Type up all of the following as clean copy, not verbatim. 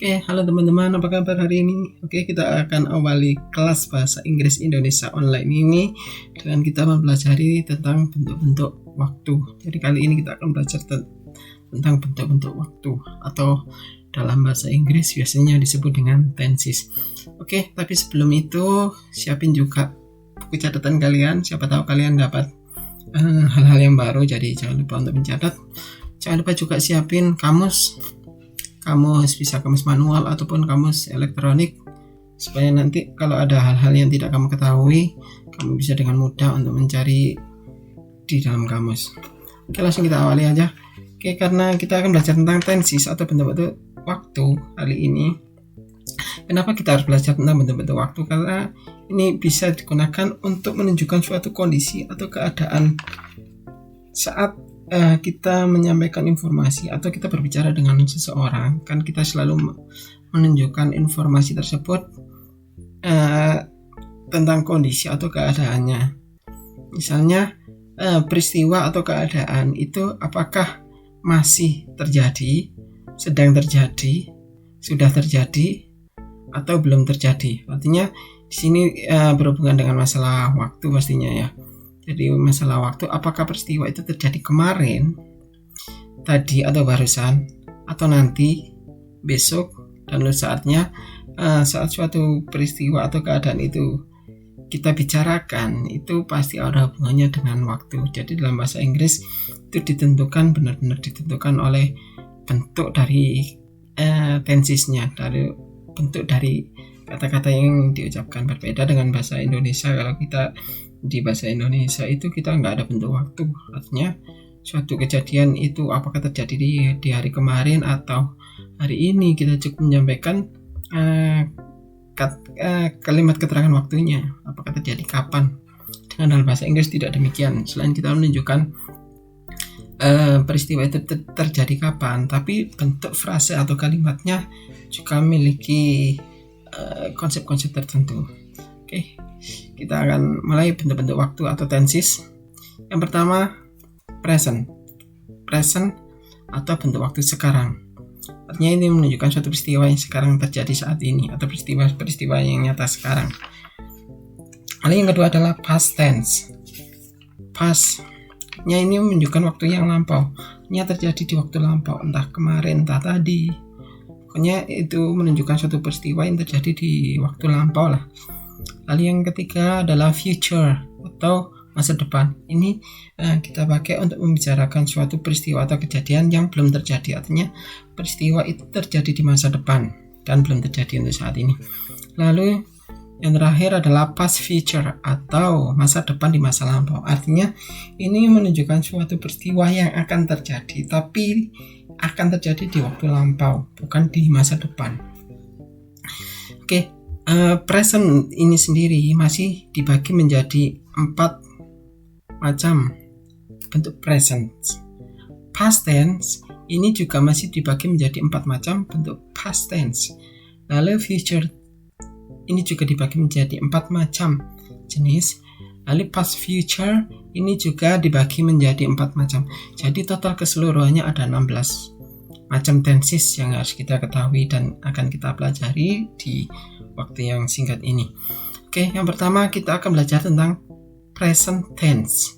Oke, halo teman-teman, apa kabar hari ini? Oke, kita akan awali kelas bahasa Inggris Indonesia online ini dengan kita mempelajari tentang bentuk-bentuk waktu. Jadi kali ini kita akan belajar tentang bentuk-bentuk waktu atau dalam bahasa Inggris biasanya disebut dengan tenses. Oke, tapi sebelum itu siapin juga buku catatan kalian. Siapa tahu kalian dapat hal-hal yang baru, jadi jangan lupa untuk mencatat. Jangan lupa juga siapin kamus bisa kamus manual ataupun kamus elektronik, supaya nanti kalau ada hal-hal yang tidak kamu ketahui, kamu bisa dengan mudah untuk mencari di dalam kamus. Oke, langsung kita awali aja. Oke, karena kita akan belajar tentang tenses atau bentuk-bentuk waktu kali ini. Kenapa kita harus belajar tentang bentuk-bentuk waktu? Karena ini bisa digunakan untuk menunjukkan suatu kondisi atau keadaan saat kita menyampaikan informasi atau kita berbicara dengan seseorang. Kan kita selalu menunjukkan informasi tersebut tentang kondisi atau keadaannya. Misalnya peristiwa atau keadaan itu apakah masih terjadi, sedang terjadi, sudah terjadi, atau belum terjadi. Artinya di sini berhubungan dengan masalah waktu pastinya ya. Jadi masalah waktu, apakah peristiwa itu terjadi kemarin, tadi atau barusan, atau nanti, besok, dan saatnya. Saat suatu peristiwa atau keadaan itu kita bicarakan, itu pasti ada hubungannya dengan waktu. Jadi dalam bahasa Inggris itu ditentukan, benar-benar ditentukan oleh bentuk dari tensesnya, dari bentuk dari kata-kata yang diucapkan. Berbeda dengan bahasa Indonesia. Kalau kita di bahasa Indonesia itu kita nggak ada bentuk waktu, artinya suatu kejadian itu apakah terjadi di hari kemarin atau hari ini, kita cukup menyampaikan kalimat keterangan waktunya, apakah terjadi kapan. Dengan dalam bahasa Inggris tidak demikian. Selain kita menunjukkan peristiwa itu terjadi kapan, tapi bentuk frase atau kalimatnya juga memiliki konsep-konsep tertentu. Oke, kita akan mulai bentuk-bentuk waktu atau tenses. Yang pertama, present atau bentuk waktu sekarang. Artinya ini menunjukkan suatu peristiwa yang sekarang terjadi saat ini atau peristiwa yang nyata sekarang. Lalu yang kedua adalah past tense. Past-nya ini menunjukkan waktu yang lampau. Ini terjadi di waktu lampau, entah kemarin, entah tadi. Pokoknya itu menunjukkan suatu peristiwa yang terjadi di waktu lampau lah. Lalu yang ketiga adalah future atau masa depan. Ini kita pakai untuk membicarakan suatu peristiwa atau kejadian yang belum terjadi. Artinya peristiwa itu terjadi di masa depan dan belum terjadi untuk saat ini. Lalu yang terakhir adalah past future atau masa depan di masa lampau. Artinya ini menunjukkan suatu peristiwa yang akan terjadi, tapi akan terjadi di waktu lampau, bukan di masa depan. Oke. Present ini sendiri masih dibagi menjadi 4 macam bentuk present. Past tense ini juga masih dibagi menjadi 4 macam bentuk past tense. Lalu future ini juga dibagi menjadi 4 macam jenis. Lalu past future ini juga dibagi menjadi 4 macam. Jadi total keseluruhannya ada 16 macam tenses yang harus kita ketahui dan akan kita pelajari di waktu yang singkat ini. Oke, yang pertama kita akan belajar tentang present tense.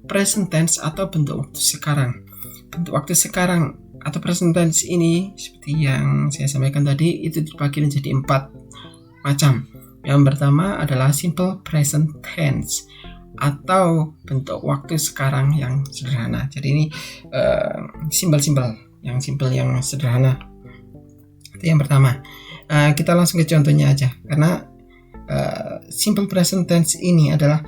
Present tense atau bentuk waktu sekarang. Bentuk waktu sekarang atau present tense ini seperti yang saya sampaikan tadi, itu dibagi menjadi 4 macam. Yang pertama adalah simple present tense atau bentuk waktu sekarang yang sederhana. Jadi ini yang simple yang sederhana. Itu yang pertama. Kita langsung ke contohnya aja, karena simple present tense ini adalah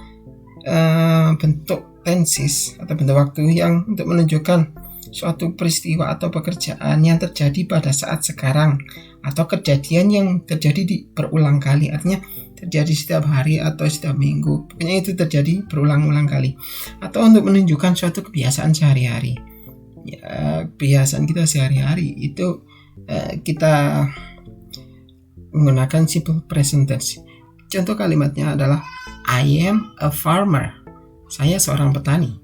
bentuk tenses atau bentuk waktu yang untuk menunjukkan suatu peristiwa atau pekerjaan yang terjadi pada saat sekarang atau kejadian yang terjadi berulang kali. Artinya terjadi setiap hari atau setiap minggu, pokoknya itu terjadi berulang-ulang kali. Atau untuk menunjukkan suatu kebiasaan sehari-hari. Ya, kebiasaan kita sehari-hari itu kita menggunakan simple present tense. Contoh kalimatnya adalah I am a farmer. Saya seorang petani.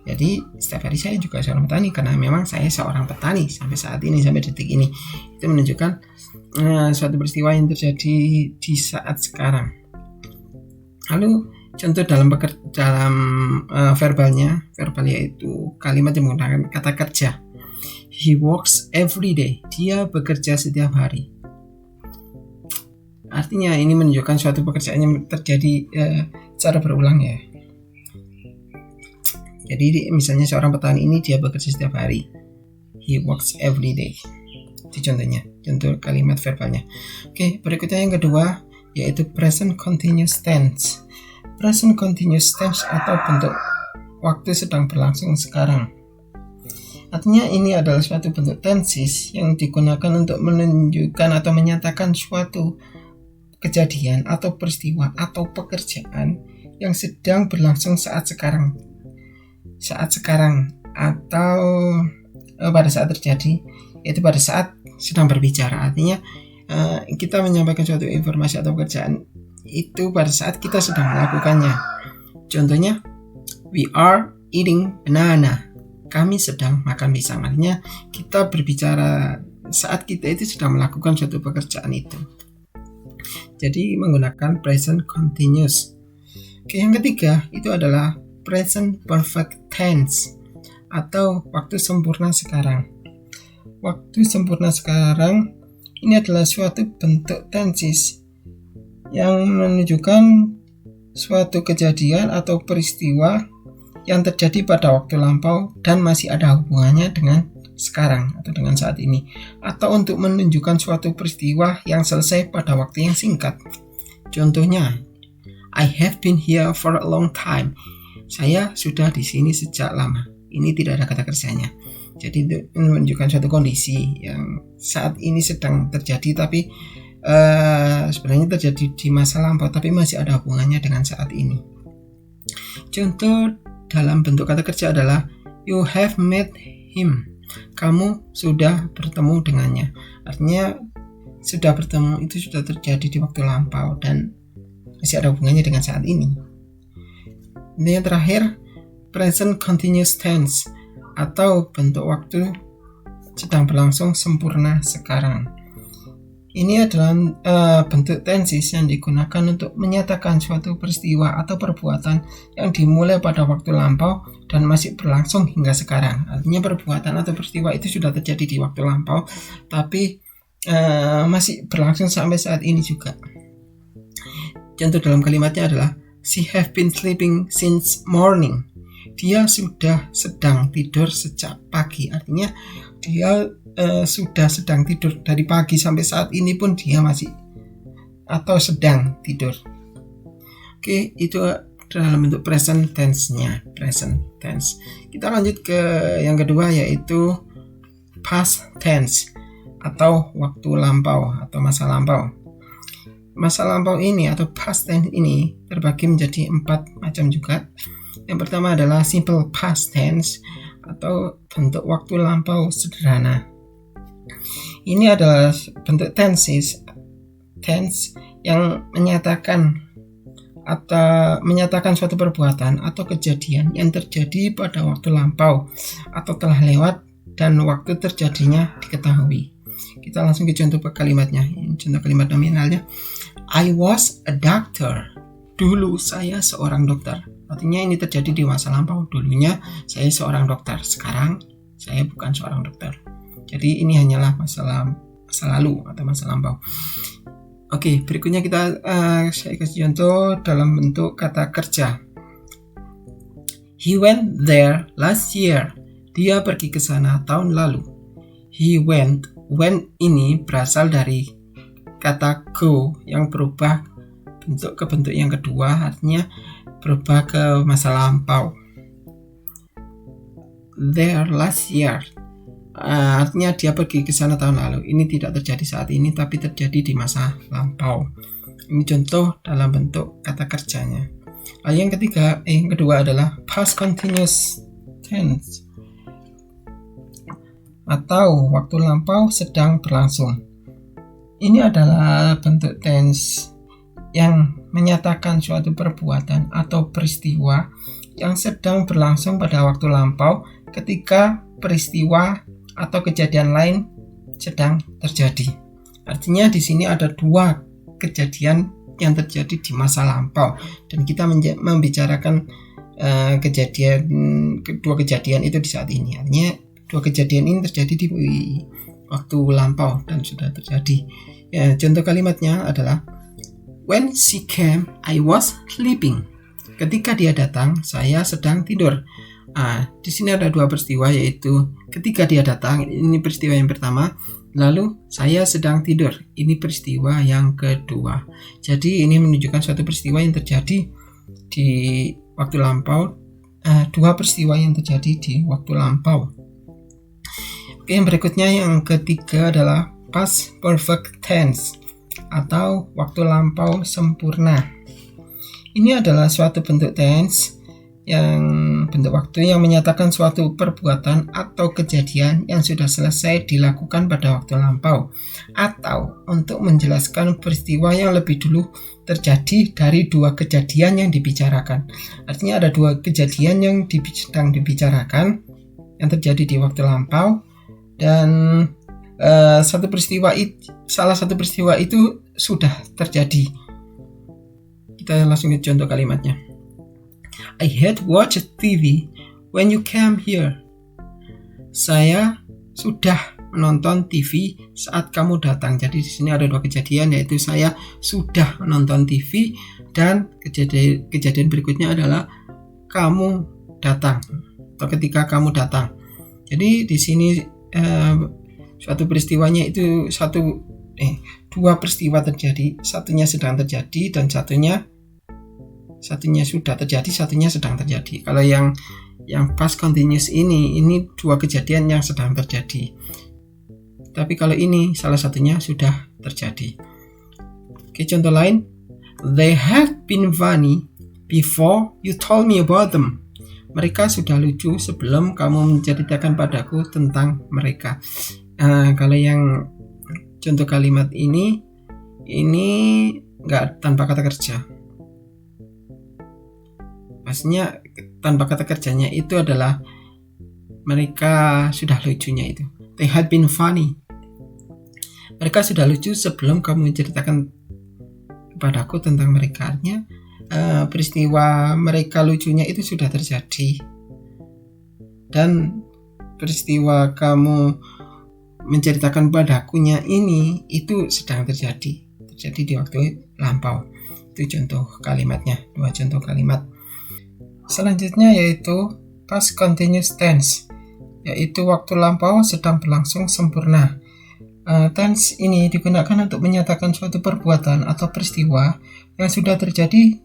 Jadi setiap hari saya juga seorang petani, karena memang saya seorang petani sampai saat ini, sampai detik ini. Itu menunjukkan suatu peristiwa yang terjadi di saat sekarang. Lalu contoh dalam verbalnya yaitu kalimat yang menggunakan kata kerja. He works every day. Dia bekerja setiap hari. Artinya ini menunjukkan suatu pekerjaan yang terjadi secara berulang ya. Jadi misalnya seorang petani ini dia bekerja setiap hari. He works every day. Itu contohnya, contoh kalimat verbalnya. Oke, berikutnya yang kedua yaitu present continuous tense. Present continuous tense atau bentuk waktu sedang berlangsung sekarang. Artinya ini adalah suatu bentuk tenses yang digunakan untuk menunjukkan atau menyatakan suatu kejadian atau peristiwa atau pekerjaan yang sedang berlangsung saat sekarang atau pada saat terjadi, yaitu pada saat sedang berbicara. Artinya kita menyampaikan suatu informasi atau pekerjaan itu pada saat kita sedang melakukannya. Contohnya, we are eating banana. Kami sedang makan pisang. Artinya kita berbicara saat kita itu sedang melakukan suatu pekerjaan itu. Jadi menggunakan present continuous. Oke, yang ketiga itu adalah present perfect tense atau waktu sempurna sekarang. Waktu sempurna sekarang ini adalah suatu bentuk tenses yang menunjukkan suatu kejadian atau peristiwa yang terjadi pada waktu lampau dan masih ada hubungannya dengan sekarang atau dengan saat ini, atau untuk menunjukkan suatu peristiwa yang selesai pada waktu yang singkat. Contohnya, I have been here for a long time. Saya sudah di sini sejak lama. Ini tidak ada kata kerjanya. Jadi itu menunjukkan suatu kondisi yang saat ini sedang terjadi, tapi sebenarnya terjadi di masa lampau, tapi masih ada hubungannya dengan saat ini. Contoh dalam bentuk kata kerja adalah you have met him. Kamu sudah bertemu dengannya. Artinya sudah bertemu itu sudah terjadi di waktu lampau dan masih ada hubungannya dengan saat ini. Dan yang terakhir, present continuous tense atau bentuk waktu sedang berlangsung sempurna sekarang. Ini adalah bentuk tenses yang digunakan untuk menyatakan suatu peristiwa atau perbuatan yang dimulai pada waktu lampau dan masih berlangsung hingga sekarang. Artinya perbuatan atau peristiwa itu sudah terjadi di waktu lampau, tapi masih berlangsung sampai saat ini juga. Contoh dalam kalimatnya adalah she have been sleeping since morning. Dia sudah sedang tidur sejak pagi. Artinya dia sudah sedang tidur dari pagi sampai saat ini pun dia masih atau sedang tidur. Oke, itu dalam bentuk present tense-nya, present tense. Kita lanjut ke yang kedua yaitu past tense atau waktu lampau atau masa lampau. Masa lampau ini atau past tense ini terbagi menjadi 4 macam juga. Yang pertama adalah simple past tense atau bentuk waktu lampau sederhana. Ini adalah bentuk tense yang menyatakan suatu perbuatan atau kejadian yang terjadi pada waktu lampau atau telah lewat dan waktu terjadinya diketahui. Kita langsung ke contoh kalimatnya. Contoh kalimat nominalnya, I was a doctor. Dulu saya seorang dokter. Artinya ini terjadi di masa lampau. Dulunya saya seorang dokter. Sekarang saya bukan seorang dokter. Jadi ini hanyalah masa lalu atau masa lampau. Oke, berikutnya saya kasih contoh dalam bentuk kata kerja. He went there last year. Dia pergi ke sana tahun lalu. He went ini berasal dari kata go yang berubah bentuk ke bentuk yang kedua, artinya berubah ke masa lampau. There last year. Artinya dia pergi ke sana tahun lalu. Ini tidak terjadi saat ini, tapi terjadi di masa lampau. Ini contoh dalam bentuk kata kerjanya. Lalu yang kedua adalah past continuous tense atau waktu lampau sedang berlangsung. Ini adalah bentuk tense yang menyatakan suatu perbuatan atau peristiwa yang sedang berlangsung pada waktu lampau ketika peristiwa atau kejadian lain sedang terjadi. Artinya di sini ada dua kejadian yang terjadi di masa lampau dan kita membicarakan kedua kejadian itu di saat ini. Artinya dua kejadian ini terjadi di waktu lampau dan sudah terjadi. Ya, contoh kalimatnya adalah when she came, I was sleeping. Ketika dia datang, saya sedang tidur. Di sini ada dua peristiwa, yaitu ketika dia datang, ini peristiwa yang pertama, lalu saya sedang tidur, ini peristiwa yang kedua. Jadi ini menunjukkan suatu peristiwa yang terjadi di waktu lampau, dua peristiwa yang terjadi di waktu lampau. Oke, yang berikutnya yang ketiga adalah past perfect tense atau waktu lampau sempurna. Ini adalah suatu bentuk tense yang bentuk waktu yang menyatakan suatu perbuatan atau kejadian yang sudah selesai dilakukan pada waktu lampau, atau untuk menjelaskan peristiwa yang lebih dulu terjadi dari dua kejadian yang dibicarakan. Artinya ada dua kejadian yang sedang dibicarakan yang terjadi di waktu lampau, dan salah satu peristiwa itu sudah terjadi. Kita langsung ke contoh kalimatnya. I had watched TV when you came here. Saya sudah menonton TV saat kamu datang. Jadi di sini ada dua kejadian, yaitu saya sudah menonton TV dan kejadian berikutnya adalah kamu datang atau ketika kamu datang. Jadi di sini suatu peristiwanya itu dua peristiwa terjadi, satunya sedang terjadi dan satunya sudah terjadi, satunya sedang terjadi. Kalau yang past continuous ini dua kejadian yang sedang terjadi. Tapi kalau ini salah satunya sudah terjadi. Oke, contoh lain. They have been funny before you told me about them. Mereka sudah lucu sebelum kamu menceritakan padaku tentang mereka. Kalau yang contoh kalimat ini nggak tanpa kata kerja. Maksudnya tanpa kata kerjanya itu adalah mereka sudah lucunya itu. They had been funny. Mereka sudah lucu sebelum kamu menceritakan kepadaku tentang mereka. Artinya peristiwa mereka lucunya itu sudah terjadi. Dan peristiwa kamu menceritakan padakunya ini itu sedang terjadi di waktu lampau. Itu contoh kalimatnya, dua contoh kalimat. Selanjutnya yaitu past continuous tense, yaitu waktu lampau sedang berlangsung sempurna. Tense ini digunakan untuk menyatakan suatu perbuatan atau peristiwa yang sudah terjadi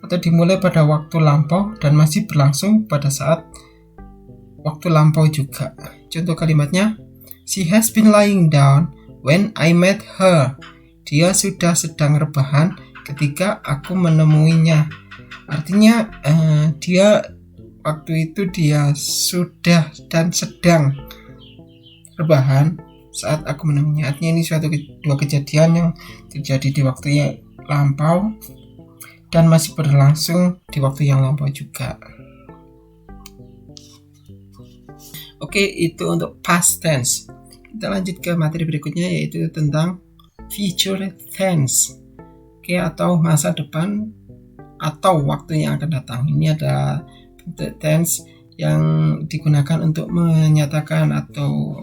atau dimulai pada waktu lampau dan masih berlangsung pada saat waktu lampau juga. Contoh kalimatnya, she has been lying down when I met her. Dia sudah sedang rebahan ketika aku menemuinya. Artinya dia waktu itu dia sudah dan sedang rebahan saat aku menemuinya. Artinya ini suatu dua kejadian yang terjadi di waktu yang lampau dan masih berlangsung di waktu yang lampau juga. Oke, itu untuk past tense. Kita lanjut ke materi berikutnya, yaitu tentang future tense. Oke, atau masa depan atau waktu yang akan datang. Ini ada bentuk tense yang digunakan untuk menyatakan atau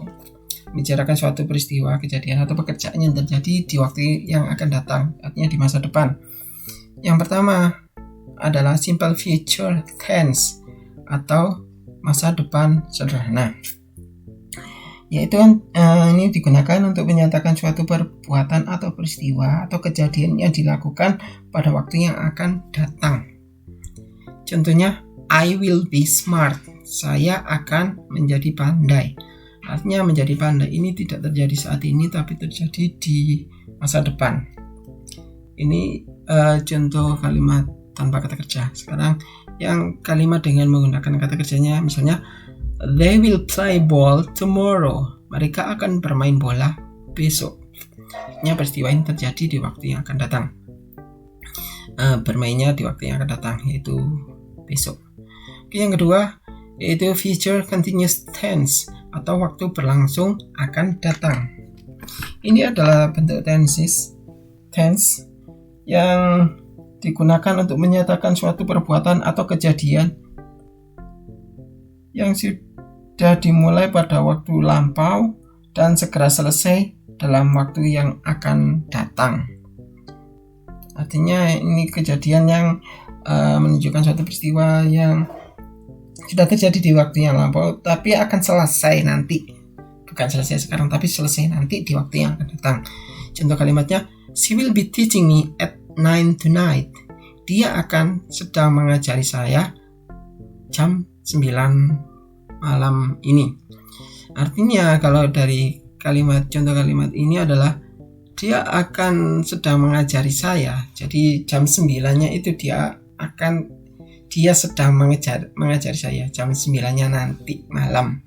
membicarakan suatu peristiwa, kejadian atau pekerjaan yang terjadi di waktu yang akan datang, artinya di masa depan. Yang pertama adalah simple future tense atau masa depan sederhana, yaitu ini digunakan untuk menyatakan suatu perbuatan atau peristiwa atau kejadian yang dilakukan pada waktu yang akan datang. Contohnya, I will be smart. Saya akan menjadi pandai. Artinya menjadi pandai ini tidak terjadi saat ini, tapi terjadi di masa depan. Ini contoh kalimat tanpa kata kerja. Sekarang yang kalimat dengan menggunakan kata kerjanya, misalnya they will play ball tomorrow. Mereka akan bermain bola besok. Ini peristiwa ini terjadi di waktu yang akan datang. Bermainnya di waktu yang akan datang, yaitu besok. Oke, yang kedua yaitu future continuous tense atau waktu berlangsung akan datang. Ini adalah bentuk tense yang digunakan untuk menyatakan suatu perbuatan atau kejadian yang sudah dimulai pada waktu lampau dan segera selesai dalam waktu yang akan datang. Artinya ini kejadian yang menunjukkan suatu peristiwa yang sudah terjadi di waktu yang lampau, tapi akan selesai nanti. Bukan selesai sekarang, tapi selesai nanti di waktu yang akan datang. Contoh kalimatnya, she will be teaching me at 9 tonight. Dia akan sedang mengajari saya jam 9 malam ini. Artinya kalau dari contoh kalimat ini adalah dia akan sedang mengajari saya. Jadi jam 9-nya itu dia sedang mengajari saya jam 9-nya nanti malam.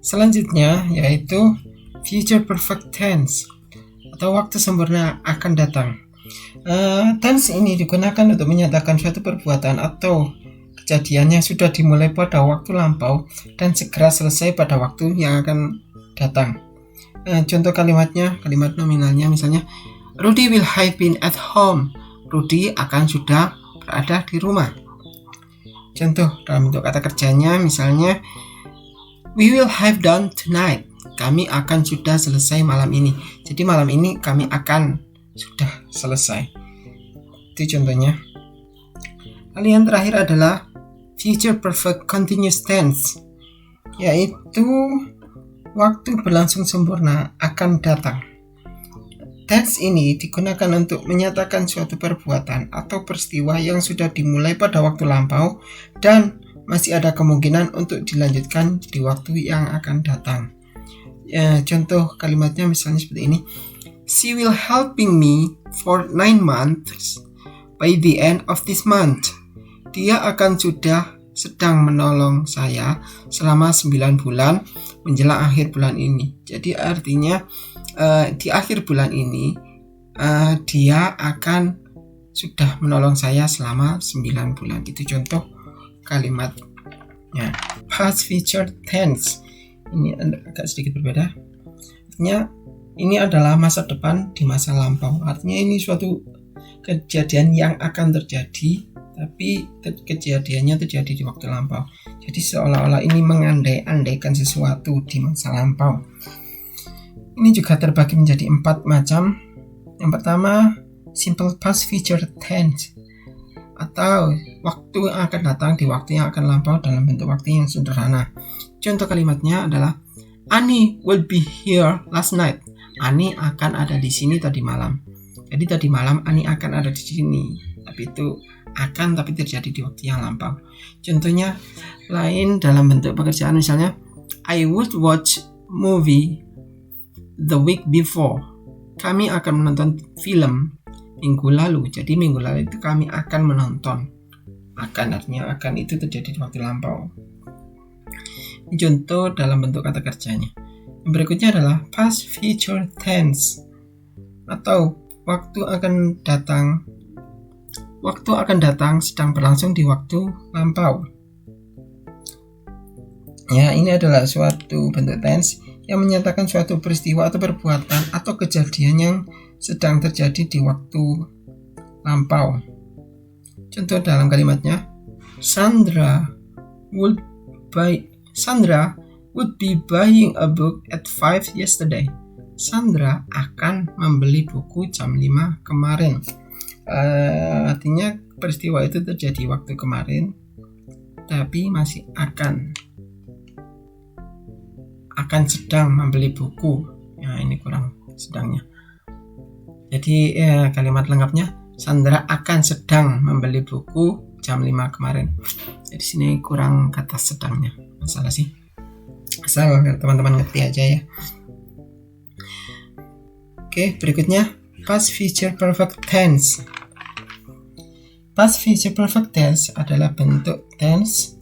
Selanjutnya yaitu future perfect tense atau waktu sempurna akan datang. Tense ini digunakan untuk menyatakan suatu perbuatan atau kejadian yang sudah dimulai pada waktu lampau dan segera selesai pada waktu yang akan datang. Contoh kalimatnya, kalimat nominalnya misalnya, Rudy will have been at home. Rudy akan sudah berada di rumah. Contoh dalam bentuk kata kerjanya misalnya, we will have done tonight. Kami akan sudah selesai malam ini. Jadi malam ini kami akan sudah selesai. Itu contohnya. Lalu yang terakhir adalah future perfect continuous tense, yaitu waktu berlangsung sempurna akan datang. Tense ini digunakan untuk menyatakan suatu perbuatan atau peristiwa yang sudah dimulai pada waktu lampau dan masih ada kemungkinan untuk dilanjutkan di waktu yang akan datang. Contoh kalimatnya misalnya seperti ini. She will helping me for 9 months by the end of this month. Dia akan sudah sedang menolong saya selama 9 bulan menjelang akhir bulan ini. Jadi artinya di akhir bulan ini dia akan sudah menolong saya selama 9 bulan. Itu contoh kalimatnya. Past future tense ini agak sedikit berbeda. Artinya ini adalah masa depan di masa lampau. Artinya ini suatu kejadian yang akan terjadi, tapi kejadiannya terjadi di waktu lampau. Jadi seolah-olah ini mengandai-andaikan sesuatu di masa lampau. Ini juga terbagi menjadi 4 macam. Yang pertama, simple past future tense atau waktu yang akan datang di waktu yang akan lampau dalam bentuk waktu yang sederhana. Contoh kalimatnya adalah Annie will be here last night. Annie akan ada di sini tadi malam. Jadi tadi malam Annie akan ada di sini. Tapi itu akan tapi terjadi di waktu yang lampau. Contohnya lain dalam bentuk pekerjaan misalnya I would watch movie the week before. Kami akan menonton film minggu lalu. Jadi minggu lalu itu kami akan menonton. Akan artinya akan itu terjadi di waktu lampau. Ini contoh dalam bentuk kata kerjanya. Yang berikutnya adalah past future tense atau waktu akan datang. Waktu akan datang sedang berlangsung di waktu lampau. Ya, ini adalah suatu bentuk tense yang menyatakan suatu peristiwa atau perbuatan atau kejadian yang sedang terjadi di waktu lampau. Contoh dalam kalimatnya, Sandra would be buying a book at 5 yesterday. Sandra akan membeli buku jam 5 kemarin. Artinya peristiwa itu terjadi waktu kemarin, tapi masih akan sedang membeli buku. Nah, ini kurang sedangnya. Jadi kalimat lengkapnya Sandra akan sedang membeli buku jam 5 kemarin. Jadi sini kurang kata sedangnya. Masalah sih. Asal teman-teman ngerti aja ya. Oke, berikutnya past future perfect tense. Past future perfect tense adalah bentuk tense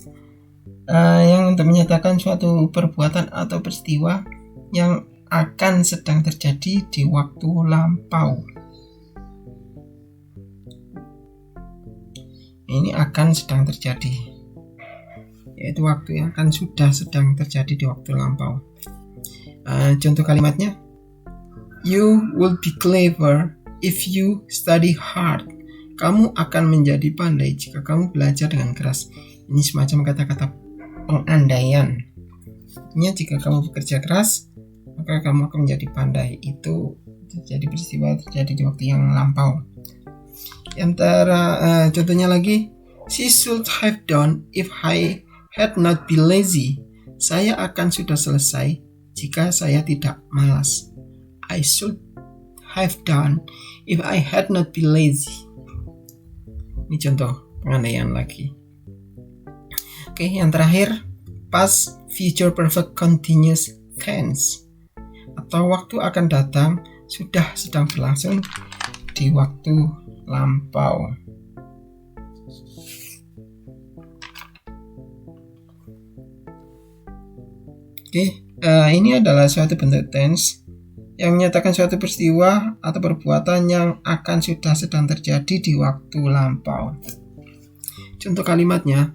yang untuk menyatakan suatu perbuatan atau peristiwa yang akan sedang terjadi di waktu lampau. ini akan sedang terjadi, yaitu waktu yang akan sedang terjadi di waktu lampau. Contoh kalimatnya, you will be clever if you study hard. Kamu akan menjadi pandai jika kamu belajar dengan keras. Ini semacam kata-kata pengandaian. Artinya jika kamu bekerja keras, maka kamu akan menjadi pandai. Itu terjadi peristiwa terjadi di waktu yang lampau. Contohnya lagi, she should have done if I had not been lazy. Saya akan sudah selesai jika saya tidak malas. I should have done if I had not been lazy. Ini contoh pengandaian lagi. Oke, yang terakhir, past future perfect continuous tense, atau waktu akan datang sudah sedang berlangsung di waktu lampau. Oke, ini adalah suatu bentuk tense yang menyatakan suatu peristiwa atau perbuatan yang akan sudah sedang terjadi di waktu lampau. Contoh kalimatnya,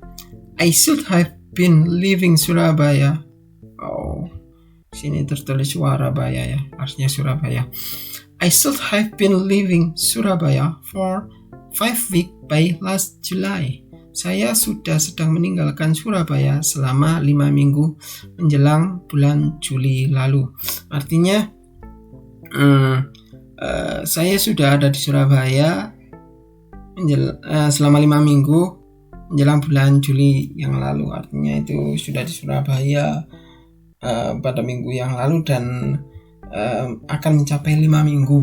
I should have been leaving Surabaya. Sini tertulis Surabaya ya, artinya Surabaya. I should have been leaving Surabaya for 5 weeks by last July. Saya sudah sedang meninggalkan Surabaya selama 5 minggu menjelang bulan Juli lalu. Artinya saya sudah ada di Surabaya selama 5 minggu menjelang bulan Juli yang lalu. Artinya itu sudah di Surabaya pada minggu yang lalu dan akan mencapai 5 minggu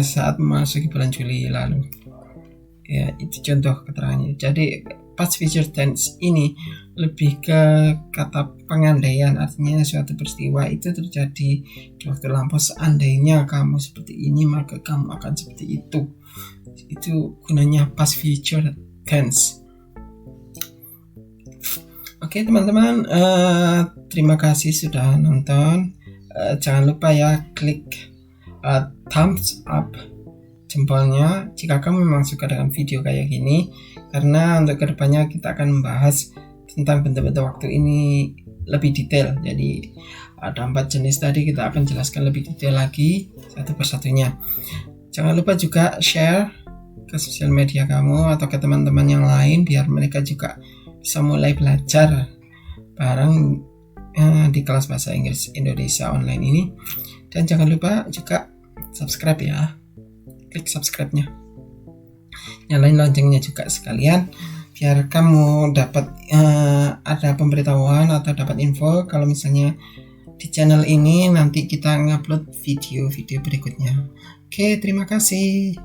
saat memasuki bulan Juli lalu. Ya, itu contoh keterangannya. Jadi past future tense ini lebih ke kata pengandaian, artinya suatu peristiwa itu terjadi di waktu lampau. Seandainya kamu seperti ini, maka kamu akan seperti itu. Itu gunanya past future tense. Oke teman-teman, terima kasih sudah nonton. Jangan lupa ya klik thumbs up, jempolnya jika kamu memang suka dengan video kayak gini, karena untuk kedepannya kita akan membahas tentang bentuk-bentuk waktu ini lebih detail. Jadi ada 4 jenis tadi, kita akan jelaskan lebih detail lagi satu persatunya. Jangan lupa juga share ke sosial media kamu atau ke teman-teman yang lain biar mereka juga bisa mulai belajar bareng di kelas bahasa Inggris Indonesia online ini. Dan jangan lupa juga subscribe ya, klik subscribe-nya, nyalain loncengnya juga sekalian biar kamu dapat ada pemberitahuan atau dapat info kalau misalnya di channel ini nanti kita ngupload video-video berikutnya. Oke, terima kasih.